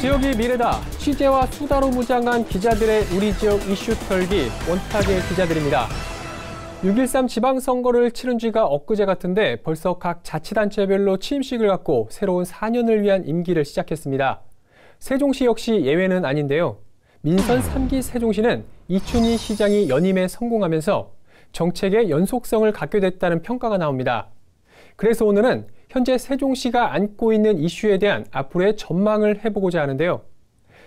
지역이 미래다. 취재와 수다로 무장한 기자들의 우리 지역 이슈 털기 원탁의 기자들입니다. 6.13 지방선거를 치른 지가 엊그제 같은데 벌써 각 자치단체별로 취임식을 갖고 새로운 4년을 위한 임기를 시작했습니다. 세종시 역시 예외는 아닌데요. 민선 3기 세종시는 이춘희 시장이 연임에 성공하면서 정책의 연속성을 갖게 됐다는 평가가 나옵니다. 그래서 오늘은 현재 세종시가 안고 있는 이슈에 대한 앞으로의 전망을 해보고자 하는데요.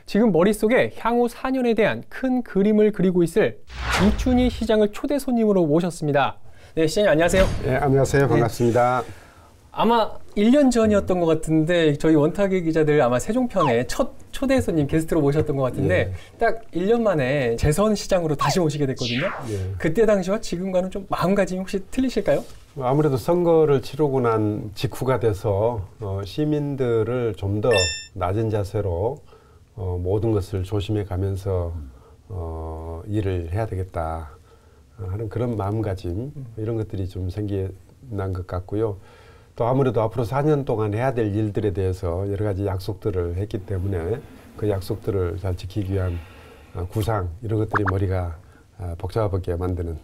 지금 머릿속에 향후 4년에 대한 큰 그림을 그리고 있을 이춘희 시장을 초대 손님으로 모셨습니다. 네, 시장님 안녕하세요. 네, 안녕하세요. 반갑습니다. 네. 아마 1년 전이었던 것 같은데 저희 원탁의 기자들 아마 세종편에 첫 초대 손님 게스트로 모셨던 것 같은데 딱 1년 만에 재선 시장으로 다시 모시게 됐거든요. 그때 당시와 지금과는 좀 마음가짐이 혹시 틀리실까요? 아무래도 선거를 치르고 난 직후가 돼서 시민들을 좀 더 낮은 자세로 모든 것을 조심해 가면서 일을 해야 되겠다 하는 그런 마음가짐 이런 것들이 좀 생겨난 것 같고요. 또 아무래도 앞으로 4년 동안 해야 될 일들에 대해서 여러 가지 약속들을 했기 때문에 그 약속들을 잘 지키기 위한 구상 이런 것들이 머리가 복잡하게 만드는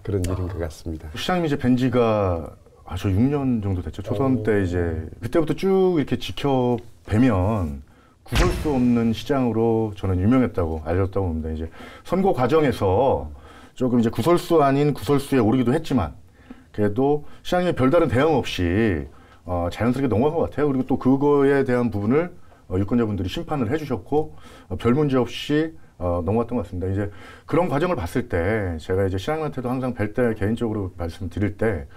그런 일인 것 같습니다. 시장님 이제 뵌 지가 저 6년 정도 됐죠. 초선 때 이제 그때부터 쭉 이렇게 지켜뵈면 구설 수 없는 시장으로 저는 유명했다고 알려졌다고 봅니다. 이제 선거 과정에서 조금 이제 구설수 아닌 구설수에 오르기도 했지만 그래도 시장님의 별다른 대응 없이 자연스럽게 넘어간 것 같아요. 그리고 또 그거에 대한 부분을 유권자분들이 심판을 해주셨고 별 문제 없이 넘어갔던 것 같습니다. 이제 그런 과정을 봤을 때 제가 이제 시장님한테도 항상 뵐 때 개인적으로 말씀드릴 때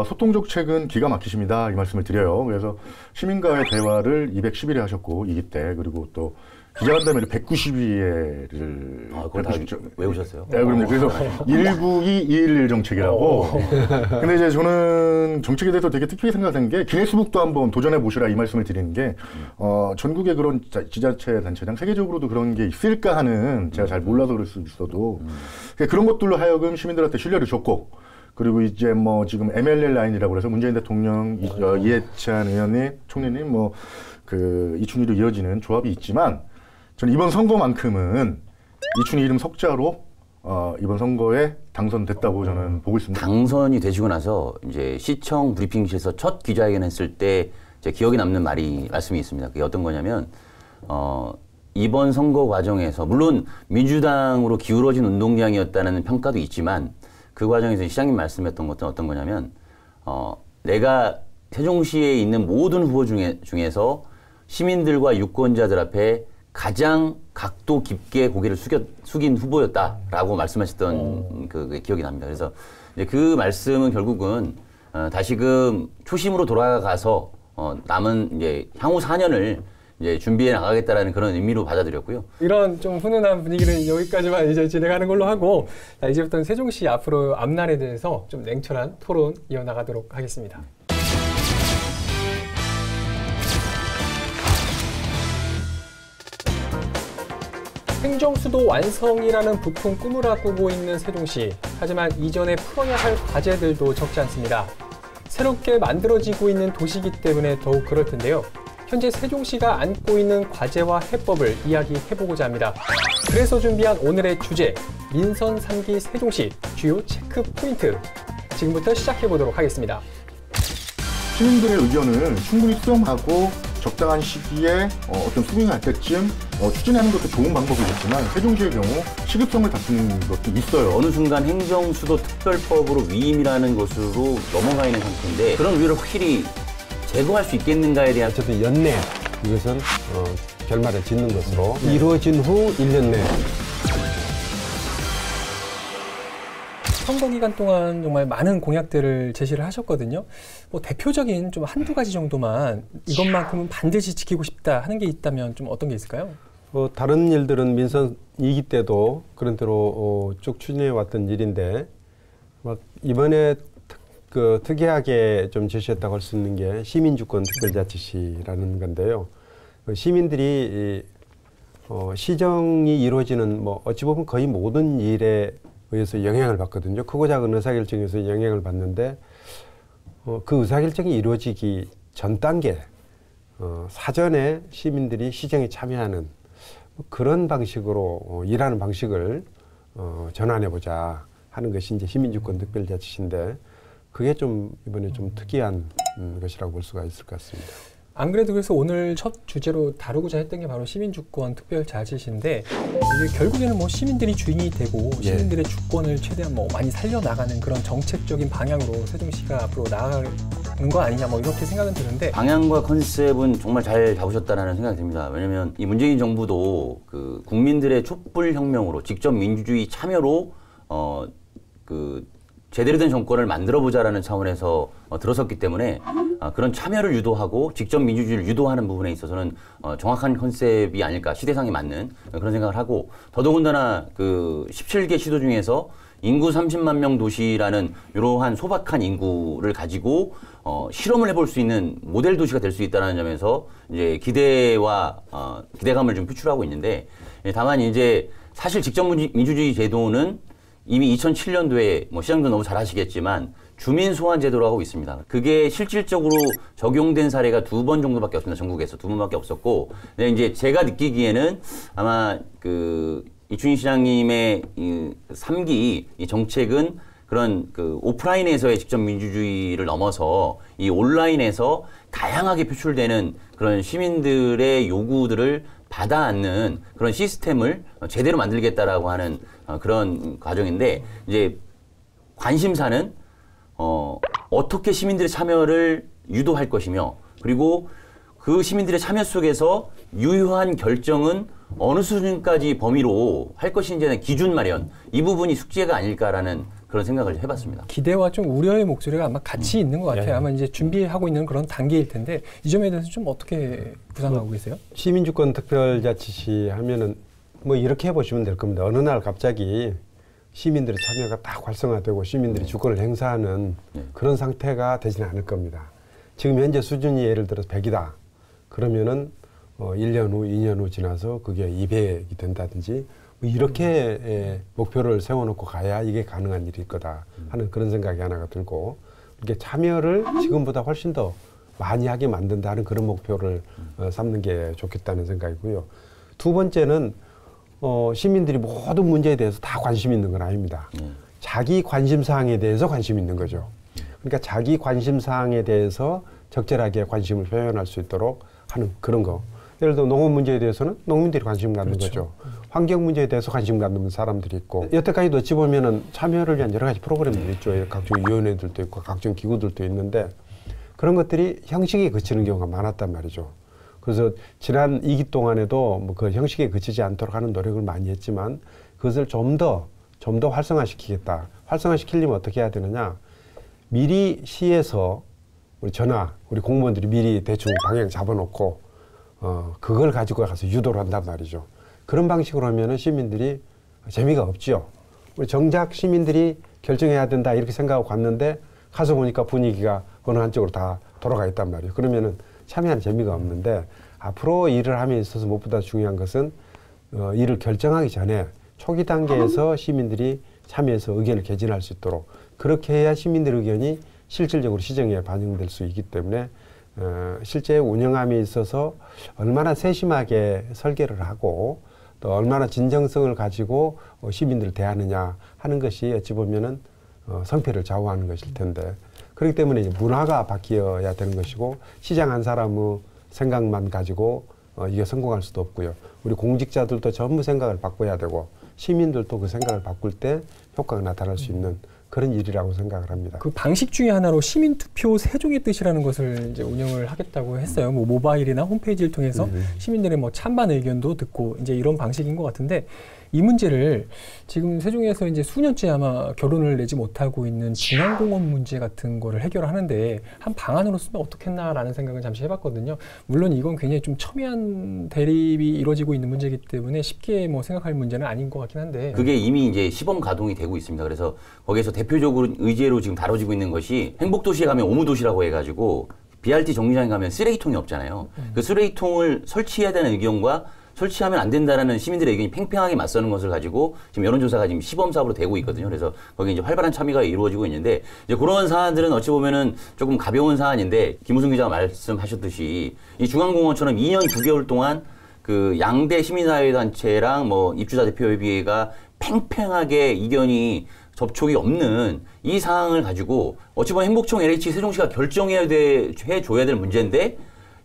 소통 정책은 기가 막히십니다 이 말씀을 드려요. 그래서 시민과의 대화를 210일에 하셨고 2기 때 그리고 또 기자간담회를 192회를 그걸 다 외우셨어요? 네, 그럼요. 그래서 19221 정책이라고. 근데 이제 저는 정책에 대해서 되게 특별히 생각하는 게 기네스북도 한번 도전해 보시라 이 말씀을 드리는 게 전국의 그런 지자체 단체장 세계적으로도 그런 게 있을까 하는 제가 잘 몰라서 그럴 수 있어도 그런 것들로 하여금 시민들한테 신뢰를 줬고 그리고 이제 뭐 지금 MLL 라인이라고 해서 문재인 대통령, 이해찬 의원님, 총리님 그 이춘희로 이어지는 조합이 있지만 저는 이번 선거만큼은 이춘희 이름 석자로 이번 선거에 당선됐다고 저는 보고 있습니다. 당선이 되시고 나서 이제 시청 브리핑실에서 첫 기자회견 했을 때 제 기억에 남는 말씀이 있습니다. 그게 어떤 거냐면 이번 선거 과정에서 물론 민주당으로 기울어진 운동장이었다는 평가도 있지만 그 과정에서 시장님 말씀했던 것은 어떤 거냐면 내가 세종시에 있는 모든 후보 중에서 시민들과 유권자들 앞에 가장 각도 깊게 고개를 숙인 후보였다라고 말씀하셨던 그 기억이 납니다. 그래서 이제 그 말씀은 결국은 다시금 초심으로 돌아가서 남은 이제 향후 4년을 이제 준비해 나가겠다라는 그런 의미로 받아들였고요. 이런 좀 훈훈한 분위기는 여기까지만 이제 진행하는 걸로 하고 이제부터는 세종시 앞으로 앞날에 대해서 좀 냉철한 토론 이어나가도록 하겠습니다. 행정수도 완성이라는 부푼 꿈을 꾸고 있는 세종시. 하지만 이전에 풀어야 할 과제들도 적지 않습니다. 새롭게 만들어지고 있는 도시이기 때문에 더욱 그럴 텐데요. 현재 세종시가 안고 있는 과제와 해법을 이야기해보고자 합니다. 그래서 준비한 오늘의 주제, 민선 3기 세종시 주요 체크 포인트. 지금부터 시작해보도록 하겠습니다. 시민들의 의견을 충분히 수렴하고 적당한 시기에 어떤 수긍할 때쯤 추진하는 것도 좋은 방법이겠지만 세종시의 경우 시급성을 다투는 것도 있어요. 어느 순간 행정수도 특별법으로 위임이라는 것으로 넘어가 있는 상태인데 그런 우려를 확실히 제거할 수 있겠는가에 대한 어쨌든 연내 이것은 결말을 짓는 것으로 이루어진 후 1년 내 선거 기간 동안 정말 많은 공약들을 제시를 하셨거든요. 뭐 대표적인 좀 한두 가지 정도만 이것만큼은 반드시 지키고 싶다 하는 게 있다면 좀 어떤 게 있을까요? 다른 일들은 민선 2기 때도 그런 대로 쭉 추진해 왔던 일인데 이번에 특이하게 좀 제시했다고 할 수 있는 게 시민주권 특별자치시라는 건데요. 시민들이 시정이 이루어지는 어찌 보면 거의 모든 일에 의해서 영향을 받거든요. 크고 작은 의사결정에서 영향을 받는데 그 의사결정이 이루어지기 전 단계 사전에 시민들이 시정에 참여하는 그런 방식으로 일하는 방식을 전환해보자 하는 것이 이제 시민주권 특별자치시인데 그게 좀 이번에 좀 특이한 것이라고 볼 수가 있을 것 같습니다. 안 그래도 그래서 오늘 첫 주제로 다루고자 했던 게 바로 시민주권 특별자치시인데 이게 결국에는 뭐 시민들이 주인이 되고 시민들의 주권을 최대한 뭐 많이 살려나가는 그런 정책적인 방향으로 세종시가 앞으로 나아가는 거 아니냐 뭐 이렇게 생각은 드는데 방향과 컨셉은 정말 잘 잡으셨다는 생각이 듭니다. 왜냐하면 이 문재인 정부도 그 국민들의 촛불혁명으로 직접 민주주의 참여로 제대로 된 정권을 만들어보자라는 차원에서 들어섰기 때문에 그런 참여를 유도하고 직접 민주주의를 유도하는 부분에 있어서는 정확한 컨셉이 아닐까, 시대상에 맞는 그런 생각을 하고, 더더군다나 그 17개 시도 중에서 인구 30만 명 도시라는 이러한 소박한 인구를 가지고 실험을 해볼 수 있는 모델 도시가 될 수 있다는 점에서 이제 기대감을 좀 표출하고 있는데, 다만 이제 사실 직접 민주주의 제도는 이미 2007년도에 뭐 시장도 너무 잘 아시겠지만 주민 소환 제도라고 하고 있습니다. 그게 실질적으로 적용된 사례가 2번 정도밖에 없습니다. 전국에서 2번밖에 없었고, 근데 이제 제가 느끼기에는 아마 그 이춘희 시장님의 이 3기 이 정책은 그런 그 오프라인에서의 직접 민주주의를 넘어서 이 온라인에서 다양하게 표출되는 그런 시민들의 요구들을 받아안는 그런 시스템을 제대로 만들겠다라고 하는 그런 과정인데, 이제 관심사는 어떻게 시민들의 참여를 유도할 것이며, 그리고 그 시민들의 참여 속에서 유효한 결정은 어느 수준까지 범위로 할 것인지에 대한 기준 마련, 이 부분이 숙제가 아닐까라는 그런 생각을 해봤습니다. 기대와 좀 우려의 목소리가 아마 같이 있는 것 같아요. 아마 이제 준비하고 있는 그런 단계일 텐데 이 점에 대해서 좀 어떻게 구상하고 계세요? 시민주권 특별자치시 하면은 뭐 이렇게 해보시면 될 겁니다. 어느 날 갑자기 시민들의 참여가 딱 활성화되고 시민들이 주권을 행사하는 그런 상태가 되지는 않을 겁니다. 지금 현재 수준이 예를 들어서 100이다. 그러면은 1년 후, 2년 후 지나서 그게 200이 된다든지 뭐 이렇게 목표를 세워놓고 가야 이게 가능한 일일 거다 하는 그런 생각이 하나가 들고, 이렇게 참여를 지금보다 훨씬 더 많이 하게 만든다는 그런 목표를 삼는 게 좋겠다는 생각이고요. 두 번째는 시민들이 모든 문제에 대해서 다 관심 있는 건 아닙니다. 자기 관심사항에 대해서 관심 있는 거죠. 그러니까 자기 관심사항에 대해서 적절하게 관심을 표현할 수 있도록 하는 그런 거. 예를 들어 농업 문제에 대해서는 농민들이 관심 갖는 거죠. 환경 문제에 대해서 관심 갖는 사람들이 있고, 여태까지도 어찌 보면은 참여를 위한 여러 가지 프로그램들이 있죠. 각종 위원회들도 있고 각종 기구들도 있는데 그런 것들이 형식에 그치는 경우가 많았단 말이죠. 그래서 지난 2기 동안에도 뭐 그 형식에 그치지 않도록 하는 노력을 많이 했지만 그것을 좀 더 활성화시키겠다. 활성화시키려면 어떻게 해야 되느냐. 미리 시에서 우리 공무원들이 미리 대충 방향 잡아놓고 그걸 가지고 가서 유도를 한단 말이죠. 그런 방식으로 하면은 시민들이 재미가 없죠. 우리 정작 시민들이 결정해야 된다 이렇게 생각하고 갔는데 가서 보니까 분위기가 어느 한쪽으로 다 돌아가 있단 말이에요. 그러면은 참여하는 재미가 없는데, 앞으로 일을 함에 있어서 무엇보다 중요한 것은 일을 결정하기 전에 초기 단계에서 시민들이 참여해서 의견을 개진할 수 있도록, 그렇게 해야 시민들 의견이 실질적으로 시정에 반영될 수 있기 때문에 실제 운영함에 있어서 얼마나 세심하게 설계를 하고 또 얼마나 진정성을 가지고 시민들을 대하느냐 하는 것이 어찌 보면은 성패를 좌우하는 것일 텐데, 그렇기 때문에 이제 문화가 바뀌어야 되는 것이고, 시장 한 사람의 생각만 가지고 이게 성공할 수도 없고요. 우리 공직자들도 전부 생각을 바꿔야 되고 시민들도 그 생각을 바꿀 때 효과가 나타날 수 있는 그런 일이라고 생각을 합니다. 그 방식 중에 하나로 시민투표 세종의 뜻이라는 것을 이제 운영을 하겠다고 했어요. 뭐 모바일이나 홈페이지를 통해서 시민들의 뭐 찬반 의견도 듣고 이제 이런 방식인 것 같은데, 이 문제를 지금 세종에서 이제 수년째 아마 결론을 내지 못하고 있는 중앙공원 문제 같은 거를 해결하는데 한 방안으로 쓰면 어떻겠나라는 생각을 잠시 해봤거든요. 물론 이건 굉장히 좀 첨예한 대립이 이루어지고 있는 문제이기 때문에 쉽게 뭐 생각할 문제는 아닌 것 같긴 한데, 그게 이미 이제 시범 가동이 되고 있습니다. 그래서 거기에서 대표적으로 의제로 지금 다뤄지고 있는 것이, 행복도시에 가면 오무도시라고 해가지고 BRT 정류장에 가면 쓰레기통이 없잖아요. 그 쓰레기통을 설치해야 되는 의견과 설치하면 안 된다라는 시민들의 의견이 팽팽하게 맞서는 것을 가지고 지금 여론조사가 지금 시범 사업으로 되고 있거든요. 그래서 거기 이제 활발한 참여가 이루어지고 있는데 이제 그런 사안들은 어찌 보면은 조금 가벼운 사안인데 김우승 기자가 말씀하셨듯이 이 중앙공원처럼 2년 9개월 동안 그 양대 시민사회단체랑 뭐 입주자 대표협의회가 팽팽하게 이견이 접촉이 없는 이 상황을 가지고 어찌 보면 행복청 LH 세종시가 결정해야 해줘야 될 문제인데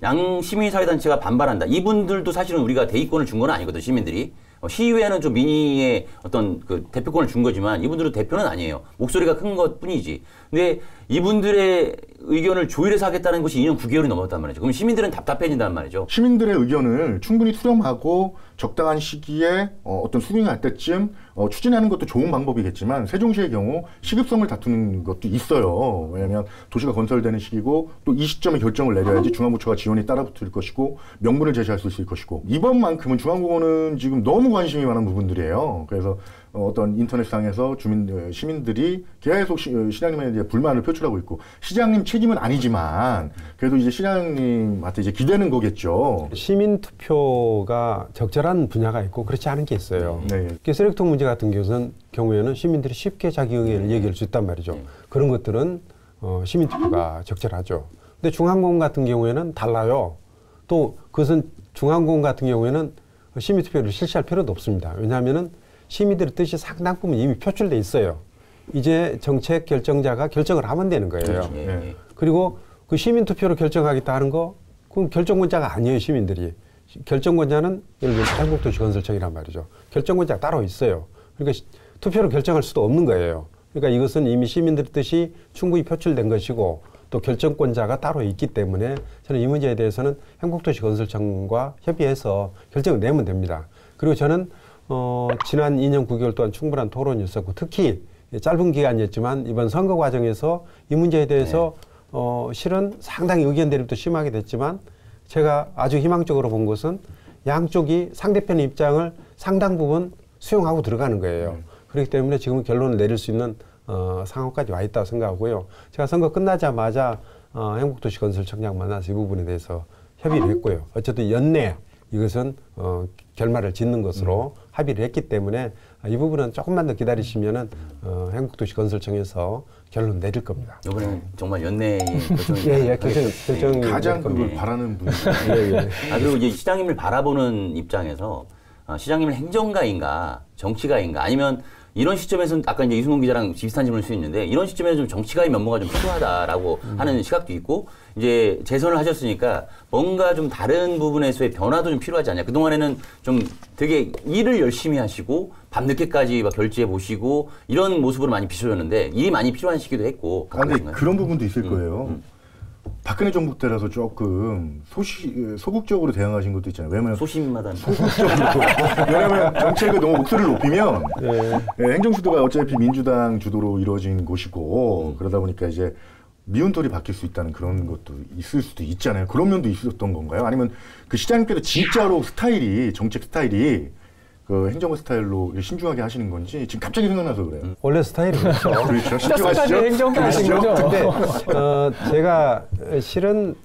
양 시민사회단체가 반발한다. 이분들도 사실은 우리가 대의권을 준 건 아니거든, 시민들이. 시의회는 좀 민의의 어떤 그 대표권을 준 거지만 이분들은 대표는 아니에요. 목소리가 큰 것 뿐이지. 근데 이분들의 의견을 조율해서 하겠다는 것이 2년 9개월이 넘었단 말이죠. 그럼 시민들은 답답해진단 말이죠. 시민들의 의견을 충분히 수렴하고 적당한 시기에 어떤 수긍할 때쯤 추진하는 것도 좋은 방법이겠지만 세종시의 경우 시급성을 다투는 것도 있어요. 왜냐하면 도시가 건설되는 시기고 또 이 시점에 결정을 내려야지 중앙부처가 지원이 따라붙을 것이고 명분을 제시할 수 있을 것이고 이번만큼은 중앙공원은 지금 너무 관심이 많은 부분들이에요. 그래서 어떤 인터넷상에서 시민들이 계속 시장님에 대해 불만을 표출하고 있고 시장님 책임은 아니지만 그래도 이제 시장님한테 이제 기대는 거겠죠. 시민 투표가 적절한 분야가 있고 그렇지 않은 게 있어요. 네. 쓰레기통 문제 같은 경우에는 시민들이 쉽게 자기 의견을 얘기할 수 있단 말이죠. 그런 것들은 시민 투표가 적절하죠. 근데 중앙공원 같은 경우에는 달라요. 또 그것은 중앙공원 같은 경우에는 시민 투표를 실시할 필요도 없습니다. 왜냐하면은 시민들의 뜻이 상당 부분 이미 표출돼 있어요. 이제 정책 결정자가 결정을 하면 되는 거예요. 그렇죠. 네. 그리고 그 시민 투표로 결정하겠다 하는 거, 그건 결정권자가 아니에요, 시민들이. 결정권자는 예를 들어 한국도시건설청이란 말이죠. 결정권자가 따로 있어요. 그러니까 투표로 결정할 수도 없는 거예요. 그러니까 이것은 이미 시민들의 뜻이 충분히 표출된 것이고 또 결정권자가 따로 있기 때문에 저는 이 문제에 대해서는 한국도시건설청과 협의해서 결정을 내면 됩니다. 그리고 저는 지난 2년 9개월 동안 충분한 토론이 있었고 특히 짧은 기간이었지만 이번 선거 과정에서 이 문제에 대해서 실은 상당히 의견 대립도 심하게 됐지만 제가 아주 희망적으로 본 것은 양쪽이 상대편의 입장을 상당 부분 수용하고 들어가는 거예요. 그렇기 때문에 지금 결론을 내릴 수 있는 상황까지 와 있다고 생각하고요. 제가 선거 끝나자마자 행복도시건설청장 만나서 이 부분에 대해서 협의를 했고요. 어쨌든 연내 이것은 결말을 짓는 것으로 합의를 했기 때문에 이 부분은 조금만 더 기다리시면은 행복도시건설청에서 결론 내릴 겁니다. 이번에는 정말 연내에 결정이 결정이 가장 그걸 바라는 분이. 그리고 이제 시장님을 바라보는 입장에서 시장님은 행정가인가 정치가인가 아니면 이런 시점에서는 아까 이제 이승훈 기자랑 비슷한 질문을 할 수 있는데 이런 시점에서 좀 정치가의 면모가 좀 필요하다라고 하는 시각도 있고 이제 재선을 하셨으니까 뭔가 좀 다른 부분에서의 변화도 좀 필요하지 않냐. 그동안에는 좀 되게 일을 열심히 하시고 밤늦게까지 막 결제해 보시고 이런 모습으로 많이 비춰졌는데 일이 많이 필요한 시기도 했고. 근데 그런 부분도 있을 거예요. 박근혜 정부 때라서 조금 소극적으로 대응하신 것도 있잖아요. 왜냐면 소심마다 왜냐면 정책을 너무 목소리를 높이면 행정수도가 어차피 민주당 주도로 이루어진 곳이고 그러다 보니까 이제 미운털이 바뀔 수 있다는 그런 것도 있을 수도 있잖아요. 그런 면도 있었던 건가요? 아니면 그 시장님께서 진짜로 정책 스타일이 그 행정부 스타일로 신중하게 하시는 건지 지금 갑자기 생각나서 그래요. 원래 스타일이 그렇죠. 그렇죠. 신중하시죠? 행정가 하신 거죠. 근데 제가 실은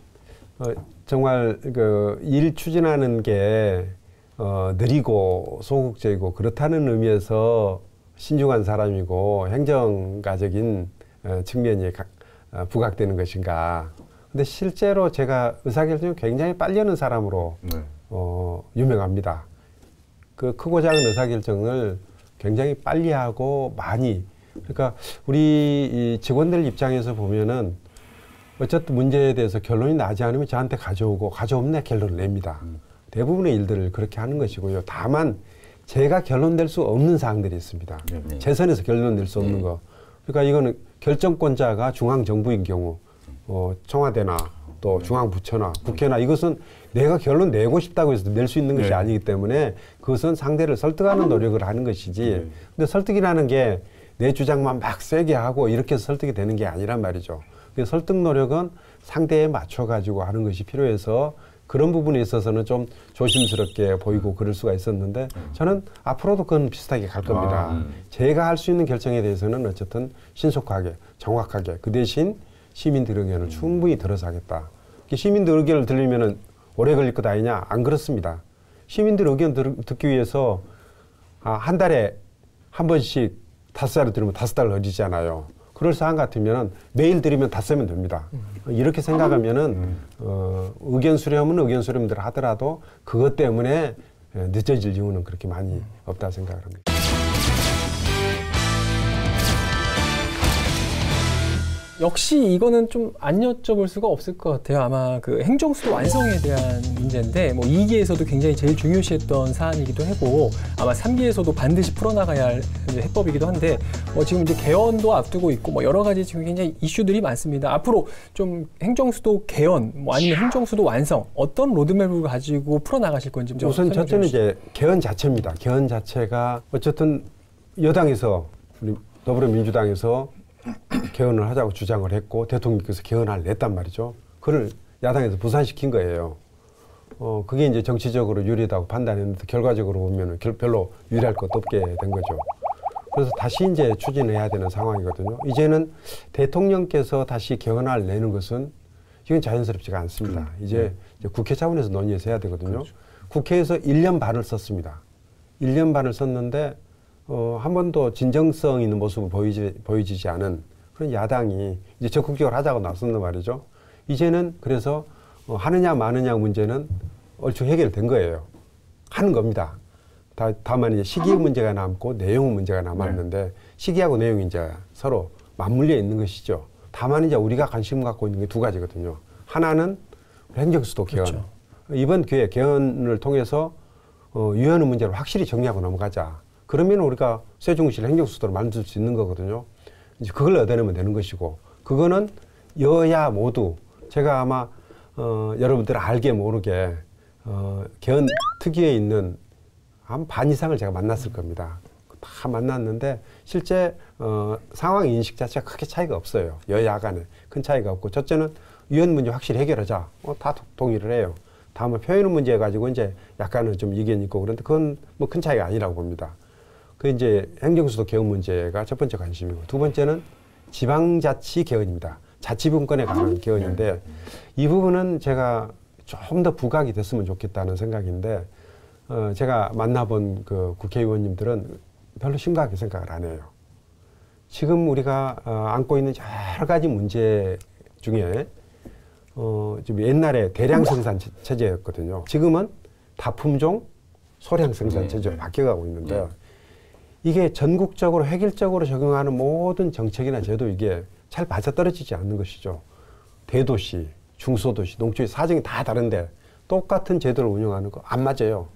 정말 그 일 추진하는 게 느리고 소극적이고 그렇다는 의미에서 신중한 사람이고 행정가적인 측면이 부각되는 것인가. 근데 실제로 제가 의사결정을 굉장히 빨리 하는 사람으로 유명합니다. 그 크고 작은 의사결정을 굉장히 빨리 하고 많이. 그러니까 우리 이 직원들 입장에서 보면은 어쨌든 문제에 대해서 결론이 나지 않으면 저한테 가져오면 결론을 냅니다. 대부분의 일들을 그렇게 하는 것이고요. 다만 제가 결론낼 수 없는 사항들이 있습니다. 재선에서 결론낼 수 없는 거. 그러니까 이거는 결정권자가 중앙정부인 경우 청와대나 또 중앙부처나 국회나 이것은 내가 결론 내고 싶다고 해서 낼 수 있는 것이 아니기 때문에 그것은 상대를 설득하는 노력을 하는 것이지. 근데 설득이라는 게 내 주장만 막 세게 하고 이렇게 해서 설득이 되는 게 아니란 말이죠. 그래서 설득 노력은 상대에 맞춰가지고 하는 것이 필요해서 그런 부분에 있어서는 좀 조심스럽게 보이고 그럴 수가 있었는데 저는 앞으로도 그건 비슷하게 갈 겁니다. 제가 할 수 있는 결정에 대해서는 어쨌든 신속하게 정확하게 그 대신 시민들 의견을 충분히 들어서 하겠다. 시민들 의견을 들리면은 오래 걸릴 것 아니냐? 안 그렇습니다. 시민들 의견 듣기 위해서 한 달에 한 번씩 5달을 들으면 5달 걸리잖아요. 그럴 사안 같으면 매일 들으면 다 쓰면 됩니다. 이렇게 생각하면은 의견 수렴은 의견 수렴대로 하더라도 그것 때문에 늦어질 이유는 그렇게 많이 없다 생각을 합니다. 역시 이거는 좀 안 여쭤볼 수가 없을 것 같아요. 아마 그 행정수도 완성에 대한 문제인데 뭐 2기에서도 굉장히 제일 중요시했던 사안이기도 하고 아마 3기에서도 반드시 풀어나가야 할 해법이기도 한데 지금 이제 개헌도 앞두고 있고 뭐 여러 가지 지금 굉장히 이슈들이 많습니다. 앞으로 좀 행정수도 개헌 아니면 행정수도 완성 어떤 로드맵을 가지고 풀어나가실 건지 좀 우선 첫째는 이제 개헌 자체입니다. 개헌 자체가 어쨌든 여당에서 우리 더불어민주당에서 개헌을 하자고 주장을 했고 대통령께서 개헌을 냈단 말이죠. 그걸 야당에서 부산시킨 거예요. 그게 이제 정치적으로 유리하다고 판단했는데 결과적으로 보면 별로 유리할 것도 없게 된 거죠. 그래서 다시 이제 추진해야 되는 상황이거든요. 이제는 대통령께서 다시 개헌을 내는 것은 이건 자연스럽지가 않습니다. 이제 국회 차원에서 논의해서 해야 되거든요. 그렇죠. 국회에서 1년 반을 썼습니다. 1년 반을 썼는데 한 번도 진정성 있는 모습을 보여지지 않은 그런 야당이 이제 적극적으로 하자고 나섰단 말이죠. 이제는 그래서 하느냐 마느냐 문제는 얼추 해결된 거예요. 하는 겁니다. 다만 이제 시기 문제가 남고 내용 문제가 남았는데 시기하고 내용이 이제 서로 맞물려 있는 것이죠. 다만 이제 우리가 관심 갖고 있는 게 두 가지거든요. 하나는 행정수도 개헌. 그렇죠. 이번 기회에 개헌을 통해서 유연한 문제를 확실히 정리하고 넘어가자. 그러면 우리가 세종시를 행정수도로 만들 수 있는 거거든요. 이제 그걸 얻어내면 되는 것이고, 그거는 여야 모두 제가 아마 여러분들 알게 모르게 개헌 특위에 있는 한 반 이상을 제가 만났을 겁니다. 다 만났는데 실제 상황 인식 자체가 크게 차이가 없어요. 여야 간에 큰 차이가 없고, 첫째는 유연 문제 확실히 해결하자. 다 동의를 해요. 다만 표현 문제 가지고 이제 약간은 좀 이견이 있고 그런데 그건 뭐 큰 차이가 아니라고 봅니다. 그 이제 행정수도 개헌 문제가 첫 번째 관심이고, 두 번째는 지방자치 개헌입니다. 자치분권에 관한 개헌인데 이 부분은 제가 좀 더 부각이 됐으면 좋겠다는 생각인데 제가 만나본 그 국회의원님들은 별로 심각하게 생각을 안 해요. 지금 우리가 안고 있는 여러 가지 문제 중에 좀 옛날에 대량 생산 체제였거든요. 지금은 다품종 소량 생산 체제로 바뀌어가고 있는데 이게 전국적으로 획일적으로 적용하는 모든 정책이나 제도 이게 잘 맞아떨어지지 않는 것이죠. 대도시, 중소도시, 농촌의 사정이 다 다른데 똑같은 제도를 운영하는 거 안 맞아요.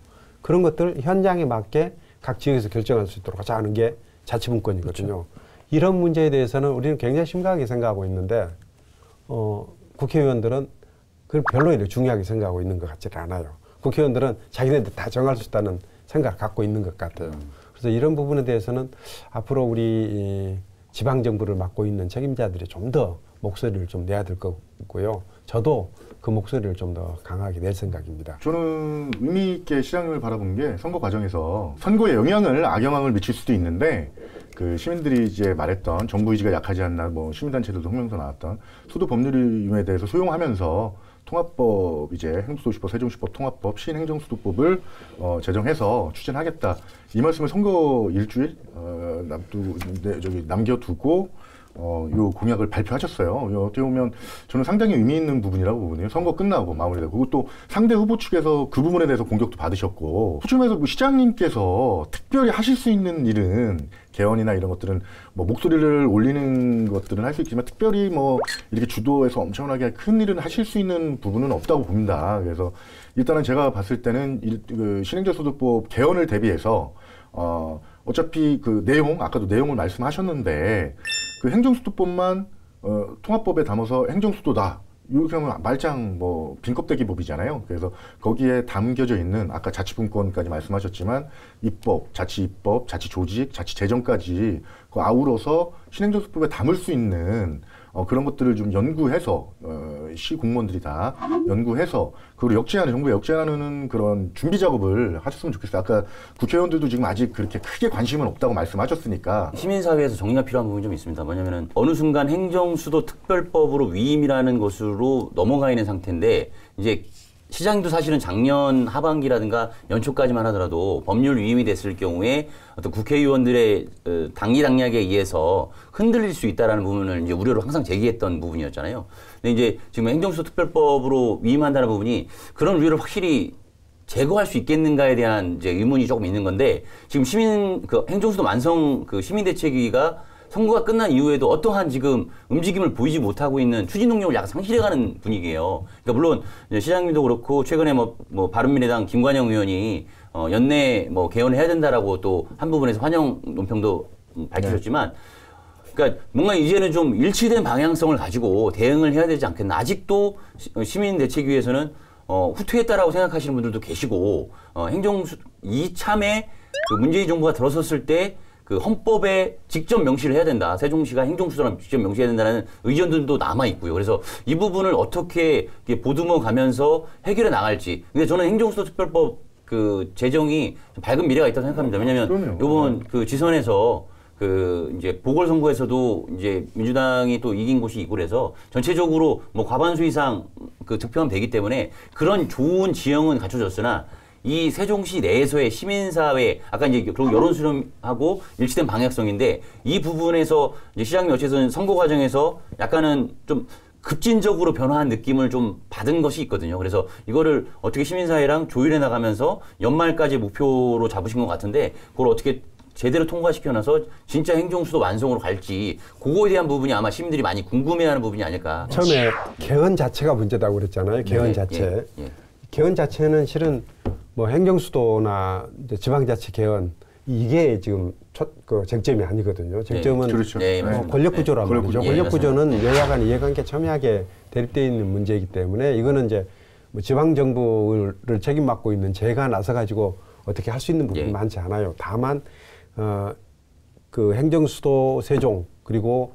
그런 것들 현장에 맞게 각 지역에서 결정할 수 있도록 하자는 게 자치분권이거든요. 그렇죠. 이런 문제에 대해서는 우리는 굉장히 심각하게 생각하고 있는데 국회의원들은 그걸 별로 이렇게 중요하게 생각하고 있는 것 같지는 않아요. 국회의원들은 자기네들 다 정할 수 있다는 생각을 갖고 있는 것 같아요. 그래서 이런 부분에 대해서는 앞으로 우리 지방정부를 맡고 있는 책임자들이 좀 더 목소리를 좀 내야 될 거고요. 저도 그 목소리를 좀 더 강하게 낼 생각입니다. 저는 의미 있게 시장을 바라본 게 선거 과정에서 선거에 악영향을 미칠 수도 있는데 그 시민들이 이제 말했던 정부 의지가 약하지 않나, 뭐 시민단체들도 성명서 나왔던 수도 법률에 대해서 소용하면서 통합법, 이제 행정수도시법, 세종시법 통합법, 신행정수도법을 제정해서 추진하겠다. 이 말씀을 선거 일주일 남겨두고 요 공약을 발표하셨어요. 어떻게 보면 저는 상당히 의미 있는 부분이라고 보거든요. 선거 끝나고 마무리되고, 그것도 상대 후보 측에서 그 부분에 대해서 공격도 받으셨고, 후쯤에서 뭐 시장님께서 특별히 하실 수 있는 일은 개헌이나 이런 것들은 뭐 목소리를 올리는 것들은 할 수 있지만 특별히 뭐 이렇게 주도해서 엄청나게 큰 일은 하실 수 있는 부분은 없다고 봅니다. 그래서 일단은 제가 봤을 때는 그 신행정수도법 개헌을 대비해서 어차피 그 내용, 아까도 내용을 말씀하셨는데 그 행정수도법만 통합법에 담아서 행정수도다. 이렇게 하면 말짱 뭐 빈껍데기법이잖아요. 그래서 거기에 담겨져 있는 아까 자치분권까지 말씀하셨지만 입법, 자치입법, 자치조직, 자치재정까지 그 아우러서 신행정수법에 담을 수 있는 그런 것들을 좀 연구해서 시 공무원들이 다 연구해서 그리고 정부에 역제하는 그런 준비 작업을 하셨으면 좋겠어요. 아까 국회의원들도 지금 아직 그렇게 크게 관심은 없다고 말씀하셨으니까 시민사회에서 정리가 필요한 부분이 좀 있습니다. 뭐냐면은 어느 순간 행정수도 특별법으로 위임이라는 것으로 넘어가 있는 상태인데 이제 시장도 사실은 작년 하반기라든가 연초까지만 하더라도 법률 위임이 됐을 경우에 어떤 국회의원들의 당리당략에 의해서 흔들릴 수 있다라는 부분을 이제 우려로 항상 제기했던 부분이었잖아요. 근데 이제 지금 행정수도 특별법으로 위임한다는 부분이 그런 우려를 확실히 제거할 수 있겠는가에 대한 이제 의문이 조금 있는 건데 지금 행정수도 완성 시민대책위가 선거가 끝난 이후에도 어떠한 지금 움직임을 보이지 못하고 있는 추진 능력을 약간 상실해가는 분위기예요. 그러니까 물론 시장님도 그렇고 최근에 뭐 바른미래당 김관영 의원이 연내 개헌을 해야 된다라고 또 한 부분에서 환영 논평도 밝히셨지만, 그러니까 뭔가 이제는 좀 일치된 방향성을 가지고 대응을 해야 되지 않겠나. 아직도 시민대책위에서는 후퇴했다라고 생각하시는 분들도 계시고, 이참에 문재인 정부가 들어섰을 때 그 헌법에 직접 명시를 해야 된다. 세종시가 행정수도랑 직접 명시해야 된다는 의견들도 남아 있고요. 그래서 이 부분을 어떻게 보듬어 가면서 해결해 나갈지. 근데 저는 행정수도특별법 제정이 좀 밝은 미래가 있다고 생각합니다. 왜냐하면 이번 지선에서 이제 보궐선거에서도 이제 민주당이 또 이긴 곳이 있고 그래서 전체적으로 과반수 이상 득표하면 되기 때문에 그런 좋은 지형은 갖춰졌으나 이 세종시 내에서의 시민사회, 아까 이제 결국 여론 수렴하고 일치된 방향성인데 이 부분에서 이제 시장님 어쨌든 선거 과정에서 약간은 좀 급진적으로 변화한 느낌을 좀 받은 것이 있거든요. 그래서 이거를 어떻게 시민사회랑 조율해 나가면서 연말까지 목표로 잡으신 것 같은데 그걸 어떻게 제대로 통과시켜놔서 진짜 행정수도 완성으로 갈지 그거에 대한 부분이 아마 시민들이 많이 궁금해하는 부분이 아닐까. 처음에 개헌 자체가 문제다고 그랬잖아요. 개헌 자체. 개헌 자체는 실은 행정수도나 지방자치 개헌 이게 지금 쟁점이 아니거든요. 쟁점은 그렇죠. 권력구조란 말이죠. 권력구조는 여야 간 이해관계 첨예하게 대립되어 있는 문제이기 때문에 이거는 이제 지방정부를 책임맡고 있는 제가 나서 가지고 어떻게 할 수 있는 부분이 많지 않아요. 다만 행정수도 세종 그리고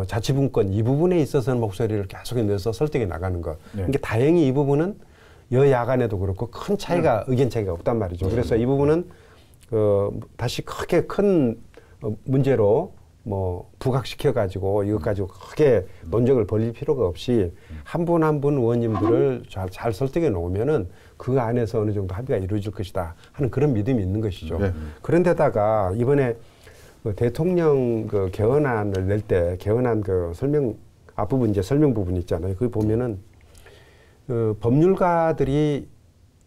자치분권 이 부분에 있어서는 목소리를 계속 내서 설득해 나가는 것. 그러니까 다행히 이 부분은 여야 간에도 그렇고 큰 차이가 의견 차이가 없단 말이죠. 그래서 이 부분은 다시 크게 큰 문제로 부각시켜 가지고 이것 가지고 크게 논쟁을 벌릴 필요가 없이 한 분 한 분 의원님들을 잘 설득해 놓으면은 그 안에서 어느 정도 합의가 이루어질 것이다 하는 그런 믿음이 있는 것이죠. 그런데다가 이번에 대통령 개헌안을 낼 때 개헌안 설명 앞부분 이제 설명 부분 있잖아요. 거기 보면은 법률가들이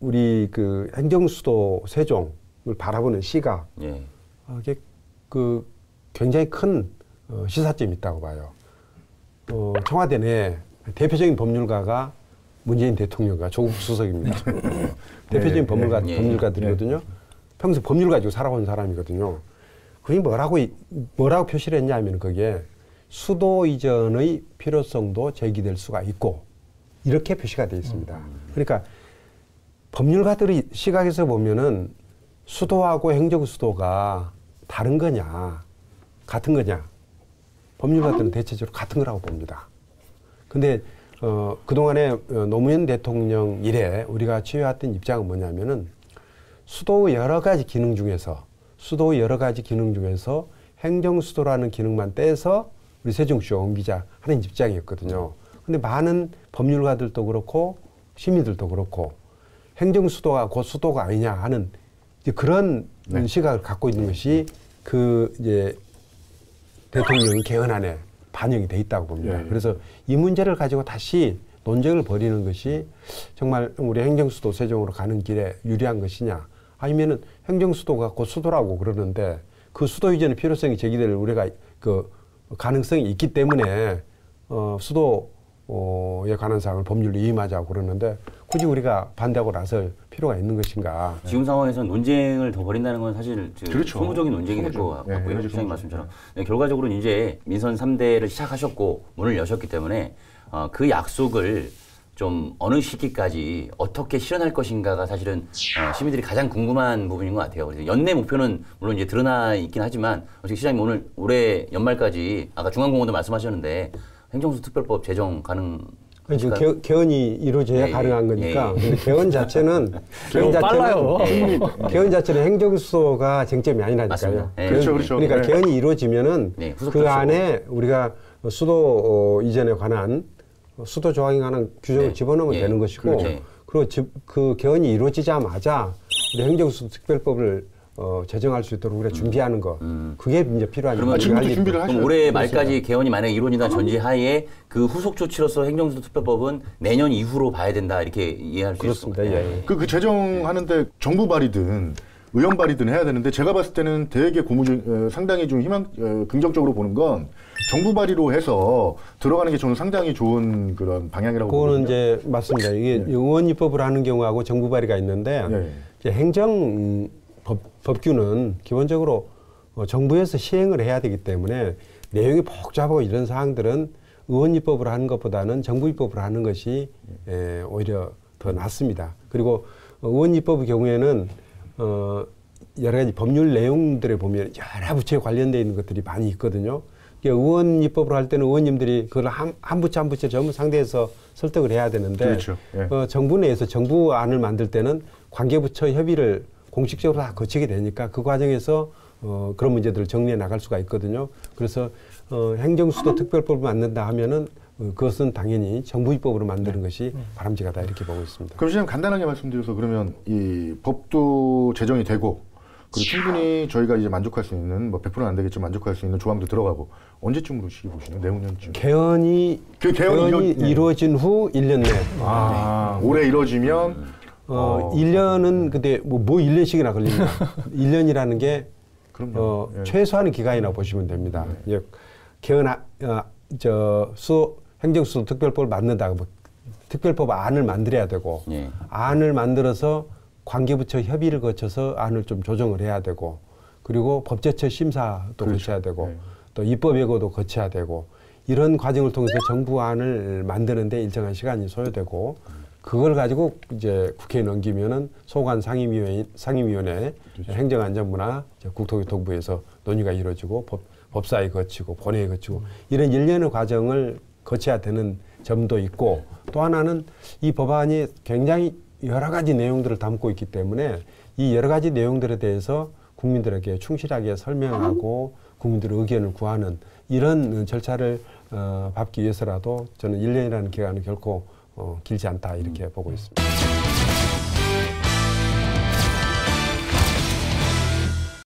우리 행정수도 세종을 바라보는 시각 이게 굉장히 큰 시사점이 있다고 봐요. 청와대 내 대표적인 법률가가 문재인 대통령과 조국 수석입니다. 대표적인 법률가들이거든요. 평소 법률 가지고 살아온 사람이거든요. 그게 뭐라고 표시를 했냐 하면 거기에 수도 이전의 필요성도 제기될 수가 있고 이렇게 표시가 되어 있습니다. 그러니까 법률가들의 시각에서 보면은 수도하고 행정수도가 다른 거냐, 같은 거냐. 법률가들은 대체적으로 같은 거라고 봅니다. 근데 그동안에 노무현 대통령 이래 우리가 취해왔던 입장은 뭐냐면은 수도의 여러 가지 기능 중에서 행정수도라는 기능만 떼서 우리 세종시와 옮기자 하는 입장이었거든요. 근데 많은 법률가들도 그렇고 시민들도 그렇고 행정수도가 곧 수도가 아니냐 하는 이제 그런 시각을 갖고 있는 것이 이제 대통령 개헌안에 반영이 돼 있다고 봅니다. 그래서 이 문제를 가지고 다시 논쟁을 벌이는 것이 정말 우리 행정수도 세종으로 가는 길에 유리한 것이냐 아니면은 행정수도가 곧 수도라고 그러는데 그 수도 이전의 필요성이 제기될 우리가 가능성이 있기 때문에 수도에 관한 사항을 법률로 위임하자고 그러는데 굳이 우리가 반대하고 나설 필요가 있는 것인가. 지금 상황에서 논쟁을 더 벌인다는 건 사실 소모적인 논쟁이 될 것 같고요. 시장님 말씀처럼. 결과적으로는 이제 민선 3대를 시작하셨고 문을 여셨기 때문에 그 약속을 좀 어느 시기까지 어떻게 실현할 것인가가 사실은 시민들이 가장 궁금한 부분인 것 같아요. 그래서 연내 목표는 물론 이제 드러나 있긴 하지만 어떻게 시장님 올해 연말까지 아까 중앙공원도 말씀하셨는데 행정수 특별법 제정 가능? 개헌이 이루어져야 가능한 거니까. 근데 개헌 자체는 행정수도가 쟁점이 아니라니까요. 그렇죠. 그러니까 개헌이 이루어지면은 그 안에 우리가 수도 이전에 관한 수도 조항에 관한 규정을 집어넣으면 되는 것이고 그리고 그 개헌이 이루어지자마자 우리 행정수특별법을 제정할 수 있도록 우리가 준비하는 거 그게 이제 필요한. 그러면 지금부터 준비를 하셔야 그럼 올해 말까지 개헌이 만약에 이루어진다는 전제하에 그 후속 조치로서 행정수특별법은 내년 이후로 봐야 된다 이렇게 이해할 수 있습니다. 그렇습니다. 예. 그 제정하는데 정부 발의든 의원 발의든 해야 되는데 제가 봤을 때는 되게 상당히 좀 긍정적으로 보는 건 정부 발의로 해서 들어가는 게 저는 상당히 좋은 그런 방향이라고 그거는 보거든요. 이제 맞습니다. 이게 의원 입법을 하는 경우하고 정부 발의가 있는데 이제 행정 법규는 기본적으로 정부에서 시행을 해야 되기 때문에 내용이 복잡하고 이런 사항들은 의원 입법을 하는 것보다는 정부 입법을 하는 것이 오히려 더 낫습니다. 그리고 의원 입법의 경우에는 여러 가지 법률 내용들에 보면 여러 부처에 관련되어 있는 것들이 많이 있거든요. 의원 입법을 할 때는 의원님들이 그걸 한 부처 한 부처 전부 상대해서 설득을 해야 되는데 그렇죠. 예. 정부 내에서 정부안을 만들 때는 관계부처 협의를 공식적으로 다 거치게 되니까 그 과정에서 그런 문제들을 정리해 나갈 수가 있거든요. 그래서 행정수도 특별법을 만든다 하면은 그것은 당연히 정부 입법으로 만드는 것이 바람직하다 이렇게 보고 있습니다. 그럼 시장 간단하게 말씀드려서 그러면 이 법도 제정이 되고 그리고 충분히 저희가 이제 만족할 수 있는 뭐 100%는 안 되겠지만 만족할 수 있는 조항도 들어가고 언제쯤으로 시기 보시나요? 내후년쯤? 개헌이 이루어진 후 1년 내. 올해 이루어지면 1년은 근데 뭐 1년씩이나 걸립니다. 1년이라는 게 그럼요. 예. 최소한의 기간이라고 보시면 됩니다. 예. 개헌 행정수도 특별법을 만든다. 특별법 안을 만들어야 되고 안을 만들어서 관계부처 협의를 거쳐서 안을 좀 조정을 해야 되고 그리고 법제처 심사도 거쳐야 되고 또 입법예고도 거쳐야 되고 이런 과정을 통해서 정부안을 만드는데 일정한 시간이 소요되고 그걸 가지고 이제 국회에 넘기면은 소관 상임위원회 행정안전부나 국토교통부에서 논의가 이루어지고 법사위 거치고 본회의 거치고 이런 일련의 과정을 거쳐야 되는 점도 있고 또 하나는 이 법안이 굉장히 여러 가지 내용들을 담고 있기 때문에 이 여러 가지 내용들에 대해서 국민들에게 충실하게 설명하고 국민들의 의견을 구하는 이런 절차를 밟기 위해서라도 저는 1년이라는 기간은 결코 길지 않다 이렇게 보고 있습니다.